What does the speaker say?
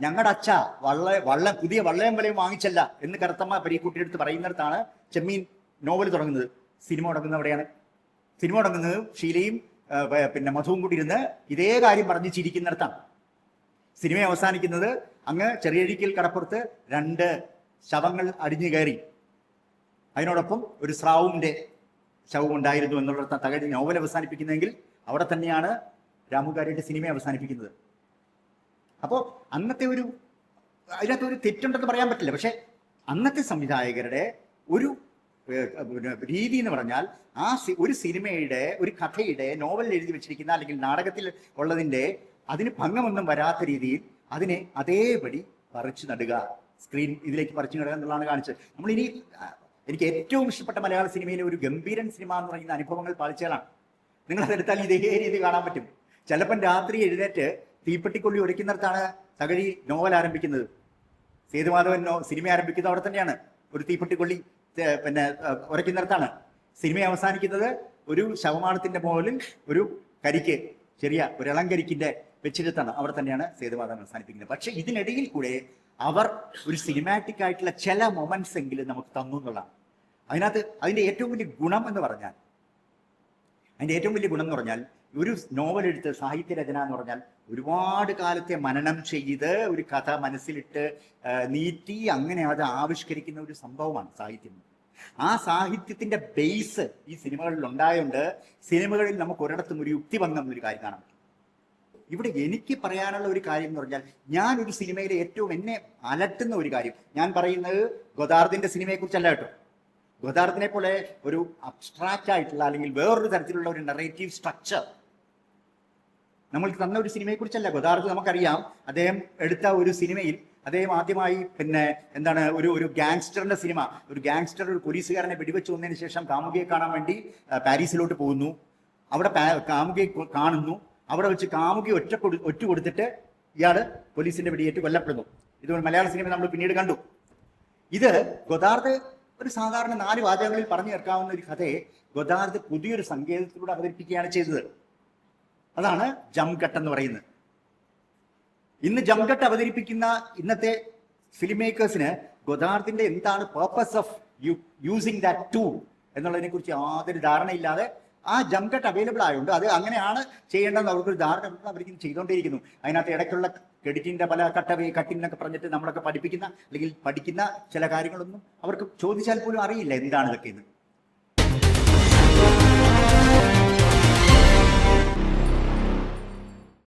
ഞങ്ങളുടെ അച്ഛ പുതിയ വള്ളയം വലയം വാങ്ങിച്ചല്ല എന്ന് കറുത്തമ്മ പരീക്കുട്ടിയെടുത്ത് പറയുന്നിടത്താണ് ചെമ്മീൻ നോവൽ തുടങ്ങുന്നത്. സിനിമ തുടങ്ങുന്നത് എവിടെയാണ്? സിനിമ തുടങ്ങുന്നത് ഷീലയും പിന്നെ മധുവും കൂടി ഇരുന്ന് ഇതേ കാര്യം പറഞ്ഞ് ചിരിക്കുന്നിടത്താണ്. സിനിമ അവസാനിക്കുന്നത് അങ്ങ് ചെറിയഴിക്കൽ കടപ്പുറത്ത് 2 ശവങ്ങൾ അടിഞ്ഞു കയറി, അതിനോടൊപ്പം ഒരു സ്രാവിന്റെ ശവം ഉണ്ടായിരുന്നു എന്നുള്ളിടത്താണ് തകഴി നോവൽ അവസാനിപ്പിക്കുന്നതെങ്കിൽ അവിടെ തന്നെയാണ് രാമുകാരിയുടെ സിനിമ അവസാനിപ്പിക്കുന്നത്. അപ്പോൾ അന്നത്തെ അതിനകത്ത് തെറ്റുണ്ടെന്ന് പറയാൻ പറ്റില്ല. പക്ഷെ അന്നത്തെ സംവിധായകരുടെ ഒരു രീതി എന്ന് പറഞ്ഞാൽ ഒരു സിനിമയുടെ ഒരു കഥയുടെ നോവലിൽ എഴുതി വെച്ചിരിക്കുന്ന അല്ലെങ്കിൽ നാടകത്തിൽ ഉള്ളതിൻ്റെ അതിന് ഭംഗമൊന്നും വരാത്ത രീതിയിൽ അതിനെ അതേപടി പറിച്ചു നടുക, ഇതിലേക്ക് പറിച്ചു നടുക എന്നുള്ളതാണ് കാണിച്ചത്. നമ്മളിനി എനിക്ക് ഏറ്റവും ഇഷ്ടപ്പെട്ട മലയാള സിനിമയിലെ ഒരു ഗംഭീരൻ സിനിമ എന്ന് പറയുന്ന അനുഭവങ്ങൾ പാളിച്ചകളാണ്. നിങ്ങളതെടുത്താൽ ഇതേ രീതി കാണാൻ പറ്റും. ചിലപ്പം രാത്രി എഴുന്നേറ്റ് തീപ്പെട്ടിക്കൊള്ളി ഉരയ്ക്കുന്നിടത്താണ് തകഴി നോവൽ ആരംഭിക്കുന്നത്. സേതുമാധവൻ സിനിമ ആരംഭിക്കുന്നത് അവിടെ തന്നെയാണ്, ഒരു തീപ്പെട്ടിക്കൊള്ളി പിന്നെ ഉരയ്ക്കുന്നിടത്താണ്. സിനിമ അവസാനിക്കുന്നത് ഒരു ശവമാനത്തിന്റെ മുകളിൽ ഒരു കരിക്ക്, ചെറിയ ഒരു ഇളംകരിക്കിന്റെ വെച്ചിടത്താണ്. അവിടെ തന്നെയാണ് സേതുമാധവൻ അവസാനിപ്പിക്കുന്നത്. പക്ഷെ ഇതിനിടയിൽ കൂടെ അവർ ഒരു സിനിമാറ്റിക് ആയിട്ടുള്ള ചില മൊമെന്റ്സ് എങ്കിലും നമുക്ക് തന്നു എന്നുള്ളതാണ്. അതിന്റെ ഏറ്റവും വലിയ ഗുണം എന്ന് പറഞ്ഞാൽ ഒരു നോവൽ എഴുത്ത് സാഹിത്യരചന എന്ന് പറഞ്ഞാൽ ഒരുപാട് കാലത്തെ മനനം ചെയ്ത് ഒരു കഥ മനസ്സിലിട്ട് നീട്ടി അങ്ങനെ അത് ആവിഷ്കരിക്കുന്ന ഒരു സംഭവമാണ് സാഹിത്യം. ആ സാഹിത്യത്തിന്റെ ബേസ് ഈ സിനിമകളിൽ ഉണ്ടായതുകൊണ്ട് സിനിമകളിൽ നമുക്ക് ഒരിടത്തും ഒരു യുക്തിഭംഗം എന്നൊരു കാര്യം കാണാം. ഇവിടെ എനിക്ക് പറയാനുള്ള ഒരു കാര്യം എന്ന് പറഞ്ഞാൽ, ഞാൻ ഒരു സിനിമയിലെ ഏറ്റവും എന്നെ അലട്ടുന്ന ഒരു കാര്യം ഞാൻ പറയുന്നത് ഗോദാർദിന്റെ സിനിമയെ കുറിച്ചല്ല കേട്ടോ. ഗോദാർദിനെ പോലെ ഒരു അബ്സ്ട്രാക്റ്റ് ആയിട്ടുള്ള അല്ലെങ്കിൽ വേറൊരു തരത്തിലുള്ള ഒരു നറേറ്റീവ് സ്ട്രക്ചർ നമ്മൾക്ക് തന്ന ഒരു സിനിമയെ കുറിച്ചല്ല. ഗോദാർദ് നമുക്കറിയാം, അദ്ദേഹം എടുത്ത ഒരു സിനിമയിൽ അദ്ദേഹം ആദ്യമായി ഒരു ഗാങ്സ്റ്ററിന്റെ സിനിമ, ഒരു ഗാങ്സ്റ്റർ ഒരു പോലീസുകാരനെ വെടിവെച്ച് വന്നതിന് ശേഷം കാമുകിയെ കാണാൻ വേണ്ടി പാരീസിലോട്ട് പോകുന്നു. അവിടെ കാമുകിയെ കാണുന്നു. അവിടെ വെച്ച് കാമുകി ഒറ്റ കൊടുത്തിട്ട് ഇയാള് പോലീസിന്റെ വെടിയേറ്റ് കൊല്ലപ്പെടുന്നു. ഇത് മലയാള സിനിമ നമ്മൾ പിന്നീട് കണ്ടു. ഇത് ഗോദാർദ് ഒരു സാധാരണ 4 വാചകങ്ങളിൽ പറഞ്ഞു ചേർക്കാവുന്ന ഒരു കഥയെ ഗോദാർദ് പുതിയൊരു സങ്കേതത്തിലൂടെ അവതരിപ്പിക്കുകയാണ് ചെയ്തത്. അതാണ് ജംപ് കട്ട് എന്ന് പറയുന്നത്. ഇന്ന് ജംപ് കട്ട് അവതരിപ്പിക്കുന്ന ഇന്നത്തെ ഫിലിം മേക്കേഴ്സിന് ഗോദാർദിന്റെ എന്താണ് purpose of using that tool എന്നുള്ളതിനെ കുറിച്ച് യാതൊരു ധാരണയില്ലാതെ ആ ജംപ് കട്ട് അവൈലബിൾ ആയതുകൊണ്ട് അത് അങ്ങനെയാണ് ചെയ്യേണ്ടതെന്ന് അവർക്കൊരു ധാരണ അവർക്ക് ചെയ്തുകൊണ്ടേയിരിക്കുന്നു. അതിനകത്ത് ഇടയ്ക്കുള്ള ക്രെഡിറ്റിന്റെ പല കട്ടിന്നൊക്കെ പറഞ്ഞിട്ട് നമ്മളൊക്കെ പഠിക്കുന്ന ചില കാര്യങ്ങളൊന്നും അവർക്ക് ചോദിച്ചാൽ പോലും അറിയില്ല എന്താണ് ഇതൊക്കെ എന്ന്.